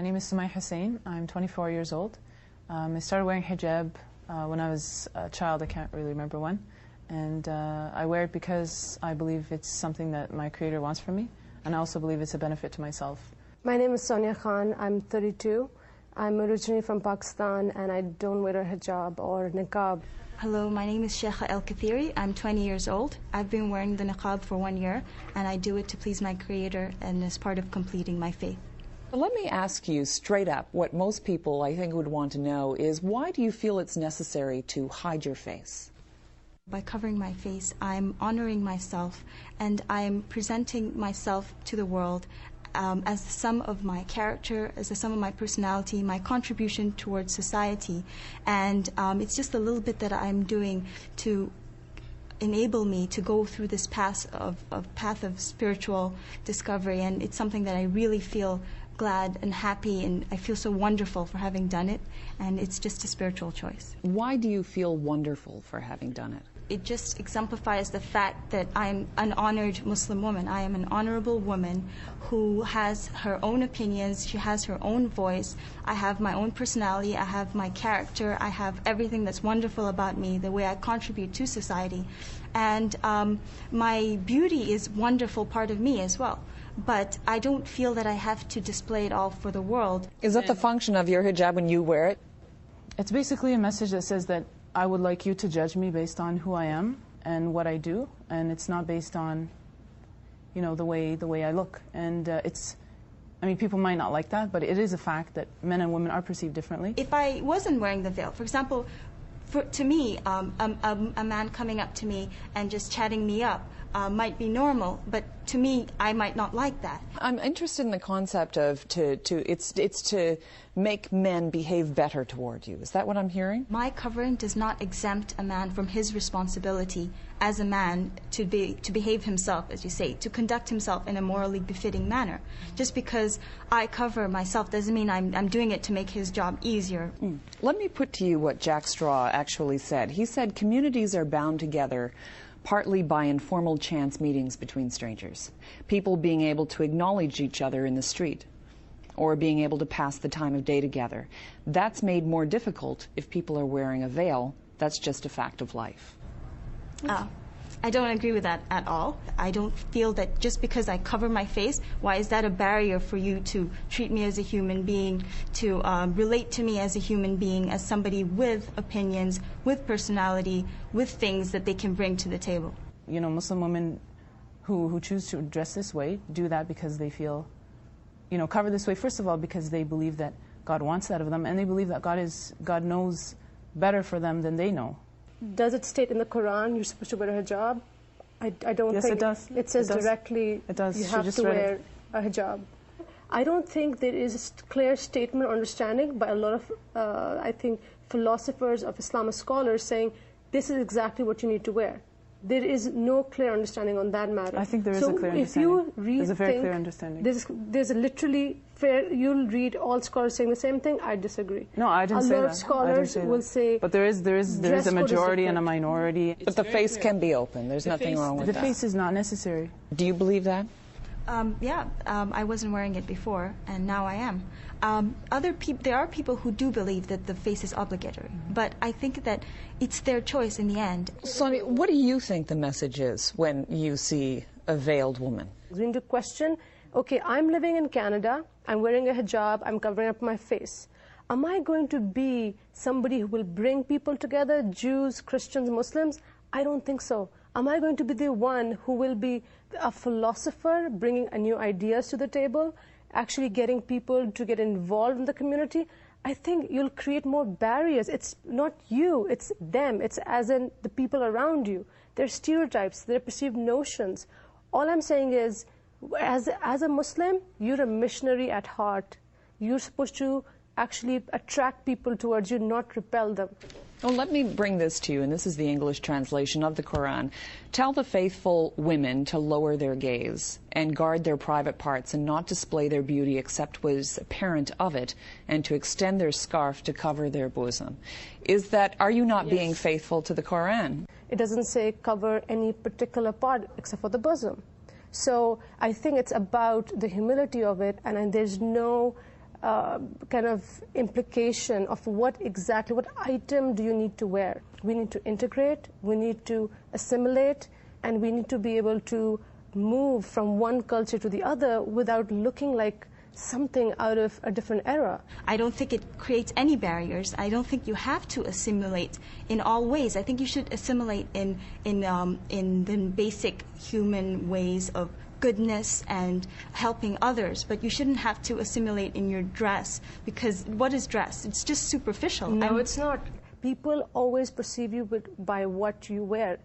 name is Sumay Hussain. I'm 24 years old. I started wearing hijab when I was a child. I can't really remember when. And I wear it because I believe it's something that my Creator wants from me. And I also believe it's a benefit to myself. My name is Sonia Khan. I'm 32. I'm originally from Pakistan, and I don't wear a hijab or niqab. Hello, my name is Sheikha El Kathiri. I'm 20 years old. I've been wearing the niqab for 1 year, and I do it to please my Creator and as part of completing my faith. Let me ask you straight up, what most people I think would want to know is, why do you feel it's necessary to hide your face? By covering my face, I'm honoring myself, and I'm presenting myself to the world as the sum of my character, as the sum of my personality, my contribution towards society. And it's just a little bit that I'm doing to enable me to go through this path of spiritual discovery. And it's something that I really feel glad and happy, and I feel so wonderful for having done it. And it's just a spiritual choice. Why do you feel wonderful for having done it? It just exemplifies the fact that I'm an honored Muslim woman. I am an honorable woman who has her own opinions. She has her own voice. I have my own personality. I have my character. I have everything that's wonderful about me, the way I contribute to society. And my beauty is a wonderful part of me as well. But I don't feel that I have to display it all for the world. Is that the function of your hijab when you wear it? It's basically a message that says that I would like you to judge me based on who I am and what I do, and it's not based on, you know, the way I look. And I mean, people might not like that, but it is a fact that men and women are perceived differently. If I wasn't wearing the veil, for example, to me, a man coming up to me and just chatting me up might be normal, but to me, I might not like that. I'm interested in the concept of it's to make men behave better toward you. Is that what I'm hearing? My covering does not exempt a man from his responsibility as a man to behave himself, as you say, to conduct himself in a morally befitting manner. Just because I cover myself doesn't mean I'm doing it to make his job easier. Let me put to you what Jack Straw actually said. He said communities are bound together partly by informal chance meetings between strangers, people being able to acknowledge each other in the street, or being able to pass the time of day together. That's made more difficult if people are wearing a veil. That's just a fact of life. I don't agree with that at all. I don't feel that just because I cover my face, why is that a barrier for you to treat me as a human being, to relate to me as a human being, as somebody with opinions, with personality, with things that they can bring to the table? You know, Muslim women who choose to dress this way do that because they feel, you know, cover this way, first of all, because they believe that God wants that of them, and they believe that God knows better for them than they know. Does it state in the Quran you're supposed to wear a hijab? I don't yes, think it does. It says directly you have to wear a hijab. I don't think there is a clear statement or understanding by a lot of, I think, philosophers of Islamic scholars saying this is exactly what you need to wear. There is no clear understanding on that matter. I think there is a clear understanding. If you read there's a very clear understanding. There's a literally fair, you'll read all scholars saying the same thing. I disagree. No, I didn't say that. A lot of scholars will say. But there is a majority and a minority. But the face can be open. There's nothing wrong with that. The face is not necessary. Do you believe that? I wasn't wearing it before, and now I am. There are people who do believe that the face is obligatory, but I think that it's their choice in the end. Sonia, what do you think the message is when you see a veiled woman? We need to question, okay, I'm living in Canada, I'm wearing a hijab, I'm covering up my face. Am I going to be somebody who will bring people together, Jews, Christians, Muslims? I don't think so. Am I going to be the one who will be a philosopher, bringing new ideas to the table, actually getting people to get involved in the community? I think you'll create more barriers. It's not you, it's them. It's as in the people around you. Their stereotypes, their perceived notions. All I'm saying is, as a Muslim, you're a missionary at heart. You're supposed to actually attract people towards you, not repel them. Well, let me bring this to you, and this is the English translation of the Quran. Tell the faithful women to lower their gaze and guard their private parts and not display their beauty except what is apparent of it, and to extend their scarf to cover their bosom. Are you not being faithful to the Quran? It doesn't say cover any particular part except for the bosom. So I think it's about the humility of it, and there's no kind of implication of what item do you need to wear. We need to integrate, we need to assimilate, and we need to be able to move from one culture to the other without looking like something out of a different era. I don't think it creates any barriers. I don't think you have to assimilate in all ways. I think you should assimilate in the basic human ways of goodness and helping others, but you shouldn't have to assimilate in your dress, because what is dress? It's just superficial. No, it's not. People always perceive you by what you wear.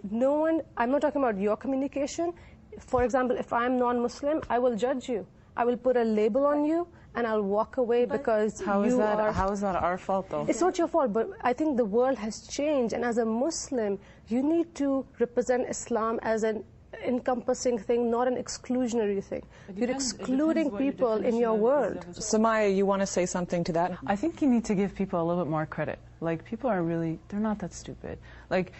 No one, I'm not talking about your communication. For example, if I'm non-Muslim, I will judge you. I will put a label on you and I'll walk away because how is that our fault, though? It's not your fault, but I think the world has changed, and as a Muslim, you need to represent Islam as an encompassing thing, not an exclusionary thing. You're excluding people in your world. Samaya, you want to say something to that? I think you need to give people a little bit more credit. Like, people are really, they're not that stupid. Like,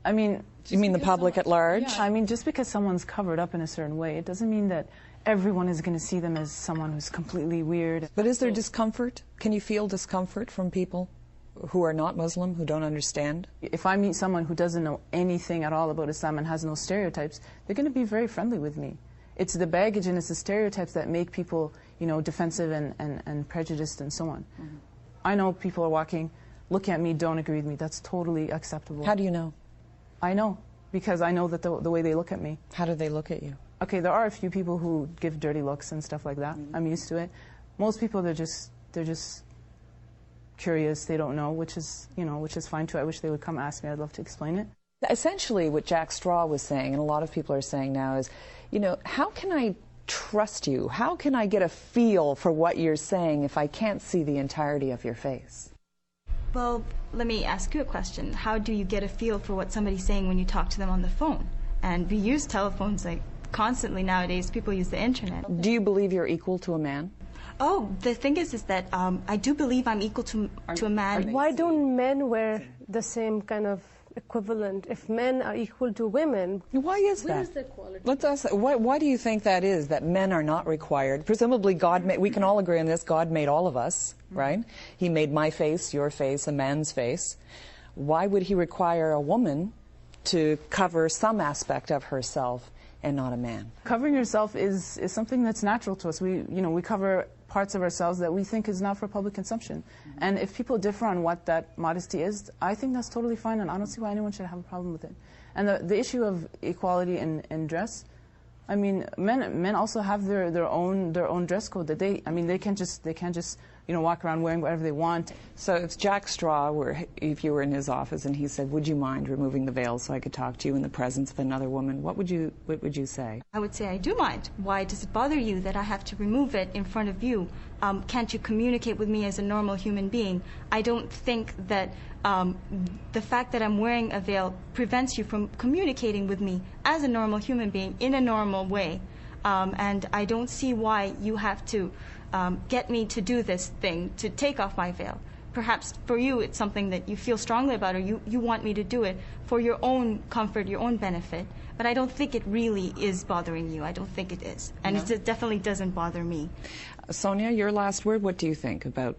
I mean... You mean the public at large? Yeah, I mean, just because someone's covered up in a certain way, it doesn't mean that everyone is going to see them as someone who's completely weird. But is there discomfort? Can you feel discomfort from people who are not Muslim, who don't understand? If I meet someone who doesn't know anything at all about Islam and has no stereotypes, they're going to be very friendly with me. It's the baggage and it's the stereotypes that make people, you know, defensive and prejudiced and so on. Mm-hmm. I know people are walking, look at me, don't agree with me. That's totally acceptable. How do you know? I know, because I know that the way they look at me. How do they look at you? Okay, there are a few people who give dirty looks and stuff like that. Mm-hmm. I'm used to it. Most people, they're just curious. They don't know, which is fine too. I wish they would come ask me. I'd love to explain it. Essentially, what Jack Straw was saying, and a lot of people are saying now, is, you know, how can I trust you? How can I get a feel for what you're saying if I can't see the entirety of your face? Well, let me ask you a question. How do you get a feel for what somebody's saying when you talk to them on the phone? And we use telephones like constantly nowadays. People use the internet. Do you believe you're equal to a man? Oh, the thing is that I do believe I'm equal to a man. Why don't men wear the same kind of equivalent if men are equal to women? Why is that? Where is the equality? Let's ask, why do you think that is, that men are not required? Presumably God made, we can all agree on this, God made all of us, right? He made my face, your face, a man's face. Why would he require a woman to cover some aspect of herself and not a man? Covering yourself is something that's natural to us. We cover parts of ourselves that we think is not for public consumption. Mm-hmm. And if people differ on what that modesty is, I think that's totally fine, and I don't see why anyone should have a problem with it. And the issue of equality in dress, I mean, men also have their own dress code that they can't just walk around wearing whatever they want. So if Jack Straw if you were in his office and he said, "Would you mind removing the veil so I could talk to you in the presence of another woman?" what would you say? I would say, I do mind. Why does it bother you that I have to remove it in front of you? Can't you communicate with me as a normal human being? I don't think that the fact that I'm wearing a veil prevents you from communicating with me as a normal human being in a normal way. And I don't see why you have to get me to do this thing, to take off my veil. Perhaps for you it's something that you feel strongly about, or you want me to do it for your own comfort, your own benefit. But I don't think it really is bothering you. I don't think it is. And no. It definitely doesn't bother me. Sonia, your last word. What do you think about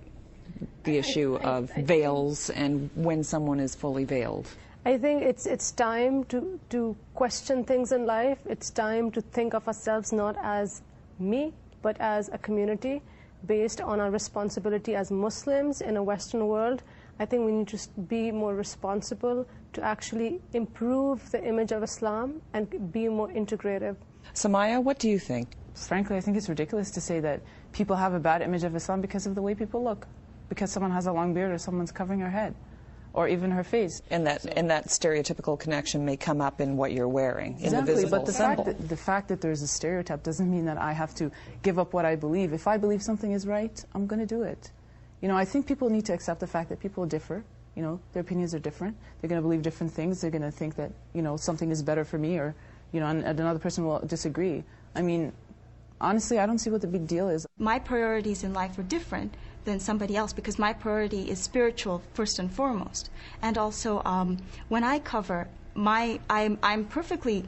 the issue of veils and when someone is fully veiled? I think it's time to question things in life. It's time to think of ourselves not as me, but as a community based on our responsibility as Muslims in a Western world. I think we need to be more responsible to actually improve the image of Islam and be more integrative. Samaya, what do you think? Frankly, I think it's ridiculous to say that people have a bad image of Islam because of the way people look, because someone has a long beard or someone's covering her head, or even her face. And that stereotypical connection may come up in what you're wearing, exactly, in the visible but the fact that there's a stereotype doesn't mean that I have to give up what I believe. If I believe something is right, I'm going to do it. I think people need to accept the fact that people differ. Their opinions are different. They're going to believe different things. They're going to think that, something is better for me, or, and another person will disagree. I mean, honestly, I don't see what the big deal is. My priorities in life are different than somebody else because my priority is spiritual first and foremost. And also, when I cover, I'm perfectly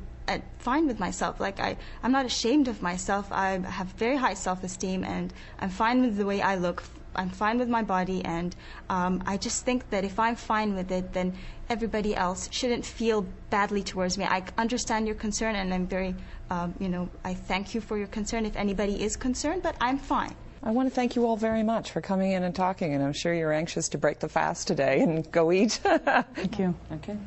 fine with myself. Like I'm not ashamed of myself. I have very high self-esteem, and I'm fine with the way I look. I'm fine with my body, and I just think that if I'm fine with it, then everybody else shouldn't feel badly towards me. I understand your concern, and I'm very, I thank you for your concern if anybody is concerned, but I'm fine. I want to thank you all very much for coming in and talking, and I'm sure you're anxious to break the fast today and go eat. Thank you. Okay.